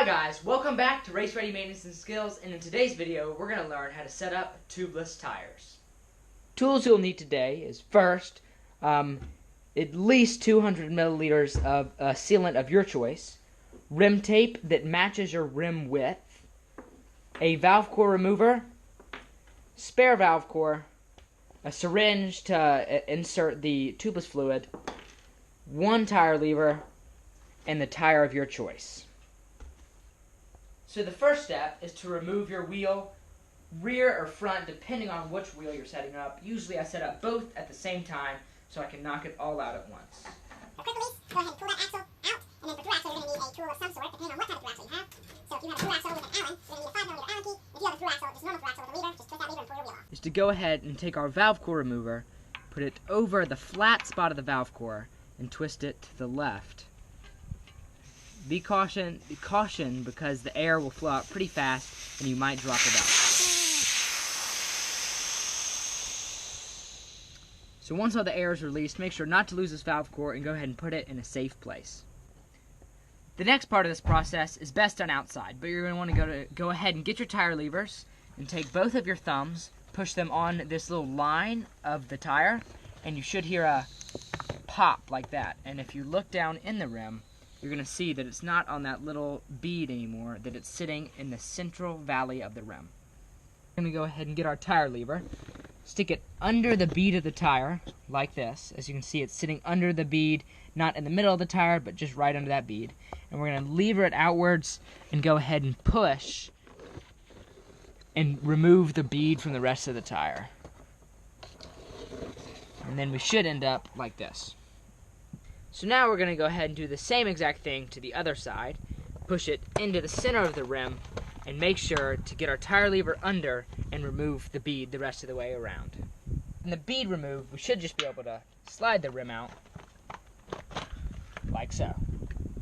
guys, welcome back to Race Ready Maintenance and Skills, and in today's video we're going to learn how to set up tubeless tires. Tools you'll need today is first, at least 200 milliliters of sealant of your choice, rim tape that matches your rim width, a valve core remover, spare valve core, a syringe to insert the tubeless fluid, one tire lever, and the tire of your choice. So the first step is to remove your wheel, rear or front, depending on which wheel you're setting up. Usually I set up both at the same time so I can knock it all out at once. Quick release, go ahead and pull that axle out, and then for through axle you're going to need a tool of some sort, depending on what type of through axle you have. So if you have a through axle with an Allen, you're going to need a 5mm Allen key. If you have a through axle, just normal through axle with a lever, just twist that lever and pull your wheel off. Is to go ahead and take our valve core remover, put it over the flat spot of the valve core, and twist it to the left. Be caution because the air will flow out pretty fast and you might drop the valve. So once all the air is released, make sure not to lose this valve core and go ahead and put it in a safe place. The next part of this process is best done outside, but you're going to want to go ahead and get your tire levers and take both of your thumbs, push them on this little line of the tire, and you should hear a pop like that. And if you look down in the rim, you're going to see that it's not on that little bead anymore, that it's sitting in the central valley of the rim. We're going to go ahead and get our tire lever, stick it under the bead of the tire, like this. As you can see, it's sitting under the bead, not in the middle of the tire, but just right under that bead. And we're going to lever it outwards and go ahead and push and remove the bead from the rest of the tire. And then we should end up like this. So now we're going to go ahead and do the same exact thing to the other side. Push it into the center of the rim and make sure to get our tire lever under and remove the bead the rest of the way around. And the bead removed, we should just be able to slide the rim out like so.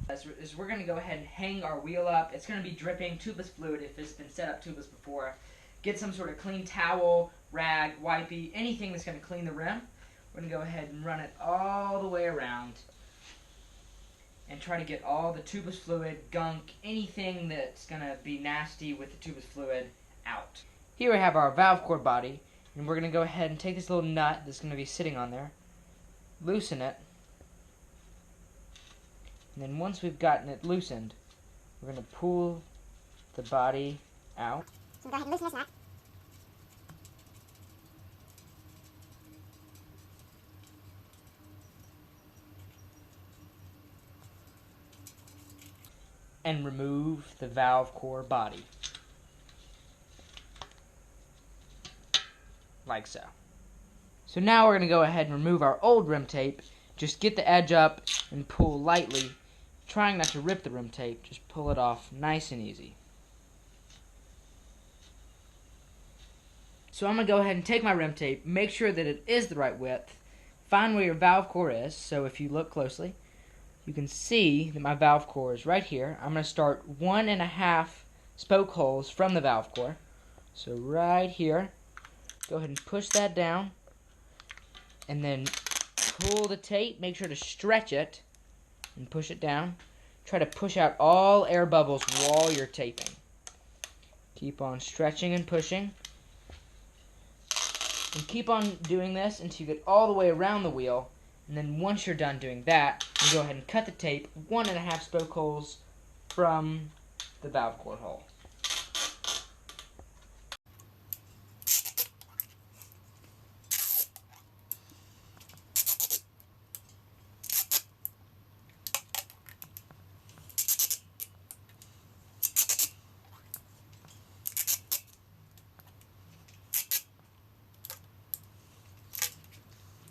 As we're going to go ahead and hang our wheel up. It's going to be dripping tubeless fluid if it's been set up tubeless before. Get some sort of clean towel, rag, wipey, anything that's going to clean the rim. We're going to go ahead and run it all the way around and try to get all the tubeless fluid, gunk, anything that's going to be nasty with the tubeless fluid out. Here we have our valve core body, and we're going to go ahead and take this little nut that's going to be sitting on there, loosen it, and then once we've gotten it loosened, we're going to pull the body out. So go ahead and loosen this nut. And remove the valve core body. Like so. So now we're going to go ahead and remove our old rim tape. Just get the edge up and pull lightly. Trying not to rip the rim tape, just pull it off nice and easy. So I'm going to go ahead and take my rim tape, make sure that it is the right width, find where your valve core is. So if you look closely, you can see that my valve core is right here. I'm going to start 1.5 spoke holes from the valve core. So right here, go ahead and push that down, and then pull the tape. Make sure to stretch it and push it down. Try to push out all air bubbles while you're taping. Keep on stretching and pushing. And keep on doing this until you get all the way around the wheel. And then once you're done doing that, you go ahead and cut the tape 1.5 spoke holes from the valve core hole.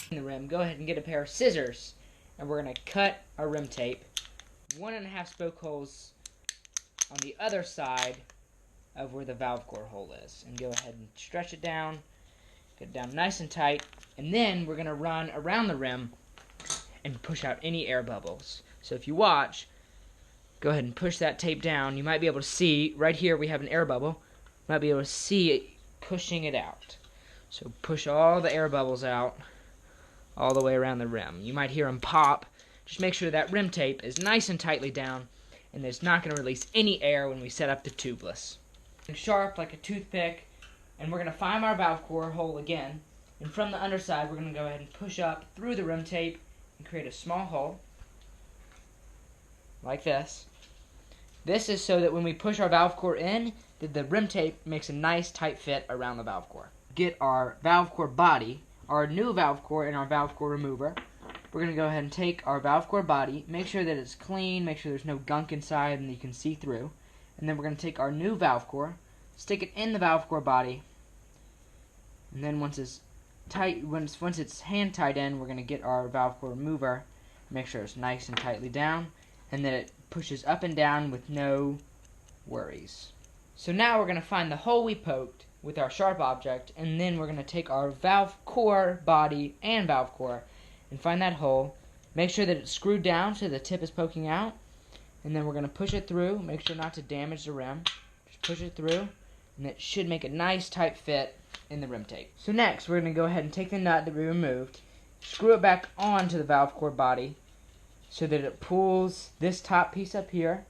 The rim, go ahead and get a pair of scissors, and we're going to cut our rim tape 1.5 spoke holes on the other side of where the valve core hole is, and go ahead and stretch it down, get it down nice and tight, and then we're going to run around the rim and push out any air bubbles. So if you watch, go ahead and push that tape down. You might be able to see right here we have an air bubble. You might be able to see it pushing it out. So push all the air bubbles out all the way around the rim. You might hear them pop. Just make sure that rim tape is nice and tightly down, and it's not going to release any air when we set up the tubeless. Sharp like a toothpick, and we're going to find our valve core hole again, and from the underside we're going to go ahead and push up through the rim tape and create a small hole like this. This is so that when we push our valve core in, that the rim tape makes a nice tight fit around the valve core. Get our valve core body, our new valve core, and our valve core remover. We're going to go ahead and take our valve core body, make sure that it's clean, make sure there's no gunk inside and you can see through. And then we're going to take our new valve core, stick it in the valve core body, and then once it's tight, once it's hand tied in, we're going to get our valve core remover, make sure it's nice and tightly down, and then it pushes up and down with no worries. So now we're going to find the hole we poked with our sharp object, and then we're going to take our valve core body and valve core and find that hole. Make sure that it's screwed down so the tip is poking out, and then we're going to push it through. Make sure not to damage the rim. Just push it through, and it should make a nice tight fit in the rim tape. So next, we're going to go ahead and take the nut that we removed, screw it back onto the valve core body so that it pulls this top piece up here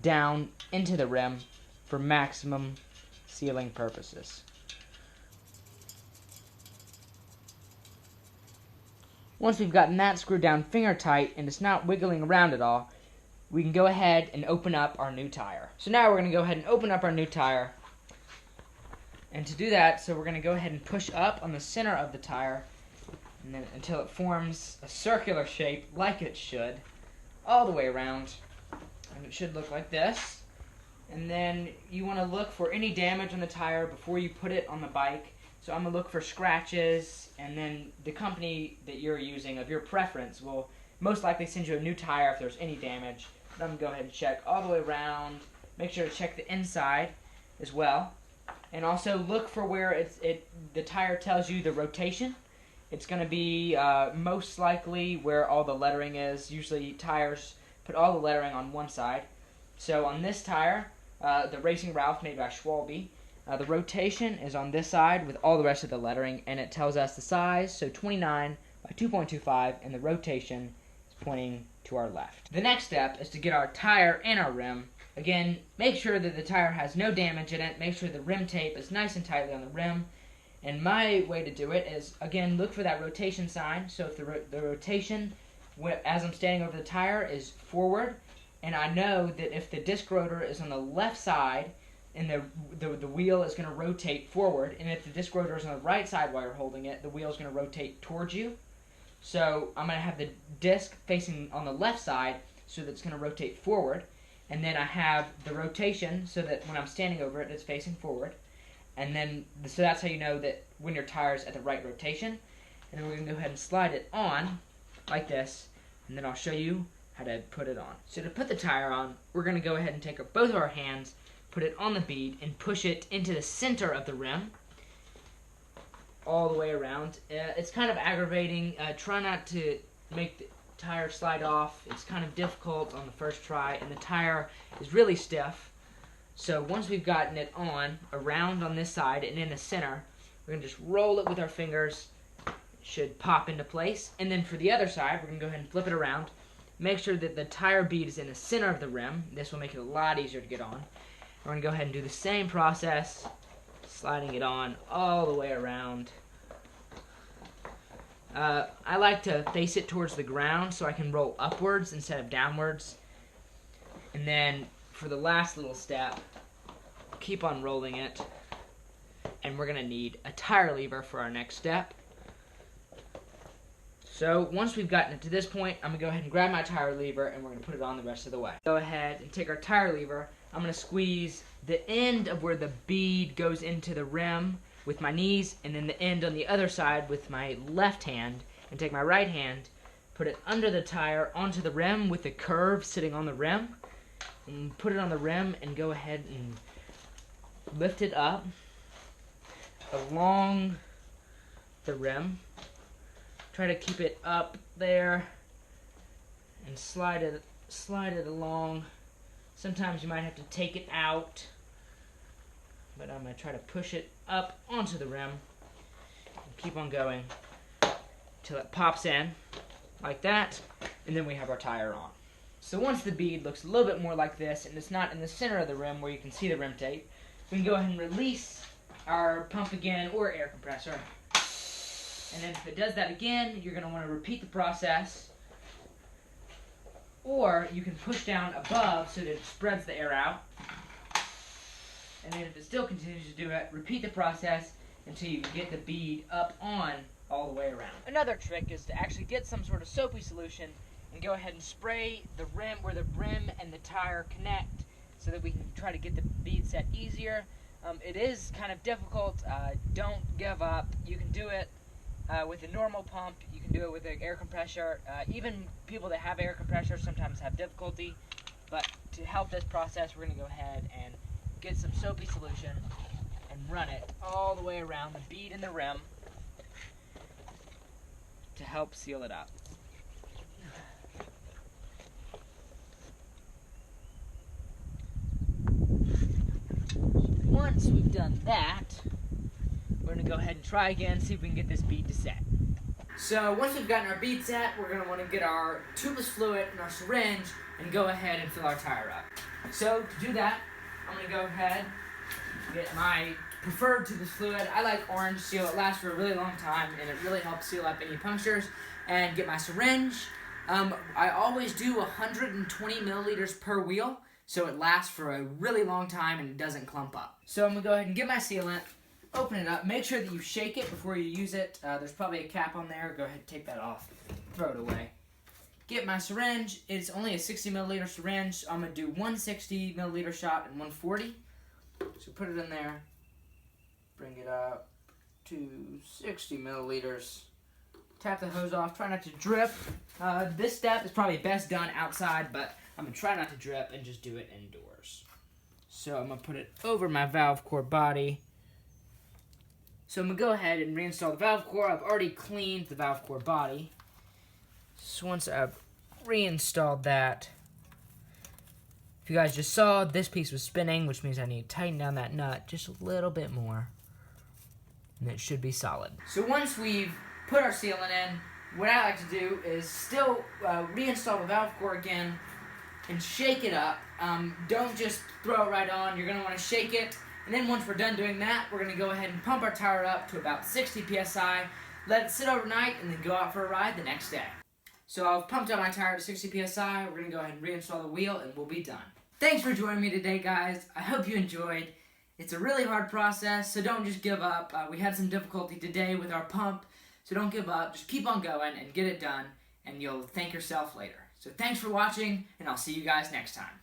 down into the rim for maximum sealing purposes. Once we've gotten that screwed down finger tight and it's not wiggling around at all, we can go ahead and open up our new tire. So now we're going to go ahead and open up our new tire. And to do that, so we're going to go ahead and push up on the center of the tire and then until it forms a circular shape like it should, all the way around. And it should look like this. And then you want to look for any damage on the tire before you put it on the bike. So I'm going to look for scratches, and then the company that you're using of your preference will most likely send you a new tire if there's any damage. But I'm going to go ahead and check all the way around. Make sure to check the inside as well. And also look for where the tire tells you the rotation. It's going to be most likely where all the lettering is. Usually tires put all the lettering on one side. So on this tire, the Racing Ralph made by Schwalbe, the rotation is on this side with all the rest of the lettering, and it tells us the size, so 29 by 2.25, and the rotation is pointing to our left. The next step is to get our tire and our rim. Again, make sure that the tire has no damage in it. Make sure the rim tape is nice and tightly on the rim. And my way to do it is, again, look for that rotation sign. So if the rotation, as I'm standing over the tire, is forward, and I know that if the disc rotor is on the left side, and the wheel is going to rotate forward, and if the disc rotor is on the right side while you're holding it, the wheel is going to rotate towards you. So I'm going to have the disc facing on the left side so that it's going to rotate forward, and then I have the rotation so that when I'm standing over it, it's facing forward. And then, so that's how you know that when your tire's at the right rotation. And then we're going to go ahead and slide it on like this, and then I'll show you how to put it on. So to put the tire on, we're going to go ahead and take both of our hands, put it on the bead, and push it into the center of the rim all the way around. It's kind of aggravating. Try not to make the tire slide off. It's kind of difficult on the first try, and the tire is really stiff. So once we've gotten it on, around on this side and in the center, we're going to just roll it with our fingers. It should pop into place. And then for the other side, we're going to go ahead and flip it around. Make sure that the tire bead is in the center of the rim. This will make it a lot easier to get on. We're going to go ahead and do the same process, sliding it on all the way around. I like to face it towards the ground so I can roll upwards instead of downwards. And then for the last little step, keep on rolling it. And we're going to need a tire lever for our next step. So once we've gotten it to this point, I'm going to go ahead and grab my tire lever and we're going to put it on the rest of the way. Go ahead and take our tire lever. I'm going to squeeze the end of where the bead goes into the rim with my knees, and then the end on the other side with my left hand, and take my right hand, put it under the tire onto the rim with the curve sitting on the rim, and put it on the rim and go ahead and lift it up along the rim. Try to keep it up there and slide it along. Sometimes you might have to take it out, but I'm going to try to push it up onto the rim and keep on going till it pops in like that, and then we have our tire on. So once the bead looks a little bit more like this, and it's not in the center of the rim where you can see the rim tape, we can go ahead and release our pump again, or air compressor. And then if it does that again, you're going to want to repeat the process. Or you can push down above so that it spreads the air out. And then if it still continues to do it, repeat the process until you get the bead up on all the way around. Another trick is to actually get some sort of soapy solution and go ahead and spray the rim where the rim and the tire connect so that we can try to get the bead set easier. It is kind of difficult. Don't give up. You can do it with a normal pump. You can do it with an air compressor. Even people that have air compressors sometimes have difficulty. But to help this process, we're going to go ahead and get some soapy solution and run it all the way around the bead and the rim to help seal it up. Once we've done that, we're going to go ahead and try again, see if we can get this bead to set. So once we've gotten our bead set, we're going to want to get our tubeless fluid and our syringe and go ahead and fill our tire up. So to do that, I'm going to go ahead and get my preferred tubeless fluid. I like orange seal. It lasts for a really long time and it really helps seal up any punctures. And get my syringe. I always do 120 milliliters per wheel, so it lasts for a really long time and it doesn't clump up. So I'm going to go ahead and get my sealant, open it up, make sure that you shake it before you use it. There's probably a cap on there. Go ahead and take that off, throw it away. Get my syringe. It's only a 60 milliliter syringe, so I'm going to do one 60 milliliter shot and one 40. So put it in there, bring it up to 60 milliliters. Tap the hose off, try not to drip. This step is probably best done outside, but I'm going to try not to drip and just do it indoors. So I'm going to put it over my valve core body. So I'm going to go ahead and reinstall the valve core. I've already cleaned the valve core body. So once I've reinstalled that, if you guys just saw, this piece was spinning, which means I need to tighten down that nut just a little bit more. And it should be solid. So once we've put our sealant in, what I like to do is still reinstall the valve core again and shake it up. Don't just throw it right on. You're going to want to shake it. And then once we're done doing that, we're going to go ahead and pump our tire up to about 60 psi, let it sit overnight, and then go out for a ride the next day. So I've pumped up my tire to 60 psi. We're going to go ahead and reinstall the wheel, and we'll be done. Thanks for joining me today, guys. I hope you enjoyed. It's a really hard process, so don't just give up. We had some difficulty today with our pump, so don't give up. Just keep on going and get it done, and you'll thank yourself later. So thanks for watching, and I'll see you guys next time.